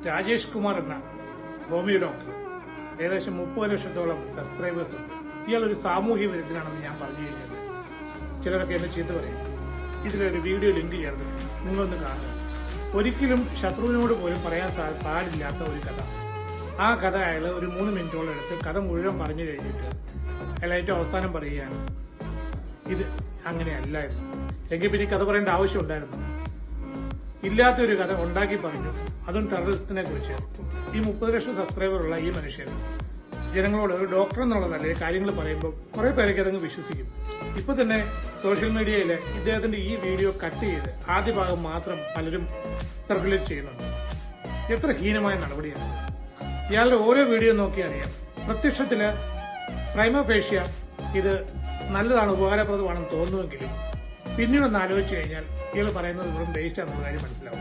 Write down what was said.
രാജേഷ് കുമാർ എന്ന homeo doctor ഏകദേശം 30 ലക്ഷത്തോളം സബ്സ്ക്രൈബേഴ്സ് ഉണ്ട്. ഇയാളൊരു സാമൂഹ്യ വിരുദ്ധനാണെന്ന് ഞാൻ പറഞ്ഞു കഴിഞ്ഞാൽ ചിലരൊക്കെ എന്നെ ചീത്ത പറയും. ഇതിലൊരു വീഡിയോ ലിങ്ക് ചേർത്തിട്ട് നിങ്ങളൊന്ന് കാണുക. ഒരിക്കലും ശത്രുവിനോട് പോലും പറയാൻ പാടില്ലാത്ത ഒരു കഥ. ആ കഥ അയാൾ ഒരു 3 മിനിറ്റോളം എടുത്ത് കഥ മുഴുവൻ പറഞ്ഞു കഴിഞ്ഞിട്ട് അയാൾ ഏറ്റവും അവസാനം പറയുകയാണ് ഇത് അങ്ങനെയല്ലായിരുന്നു. എങ്കിൽ പിന്നെ കഥ പറയേണ്ട ആവശ്യം ഉണ്ടായിരുന്നു. ഇല്ലാത്തൊരു കഥ ഉണ്ടാക്കി പറഞ്ഞു, അതും ടെററിസ്റ്റിനെ കുറിച്ച്. ഈ 30 ലക്ഷം സബ്സ്ക്രൈബറുള്ള ഈ മനുഷ്യൻ ജനങ്ങളോട് ഒരു ഡോക്ടർ എന്നുള്ള നിലയിൽ കാര്യങ്ങൾ പറയുമ്പോൾ കുറെ പേരൊക്കെ അതങ്ങ് വിശ്വസിക്കും. ഇപ്പൊ തന്നെ സോഷ്യൽ മീഡിയയിൽ ഇദ്ദേഹത്തിന്റെ ഈ വീഡിയോ കട്ട് ചെയ്ത് ആദ്യ ഭാഗം മാത്രം പലരും സർക്കുലേറ്റ് ചെയ്യുന്നുണ്ട്. എത്ര ഹീനമായ നടപടിയാണ്. ഇയാളുടെ ഓരോ വീഡിയോ നോക്കി അറിയാം. പ്രത്യക്ഷത്തില് പ്രൈമ ഫേഷ്യ ഇത് നല്ലതാണ്, ഉപകാരപ്രദമാണെന്ന് തോന്നുമെങ്കിലും പിന്നീടൊന്ന് ആലോചിച്ചു കഴിഞ്ഞാൽ ഇയാൾ പറയുന്നത് വെറും വേസ്റ്റ് ആണെന്നുള്ള കാര്യം മനസ്സിലാവും.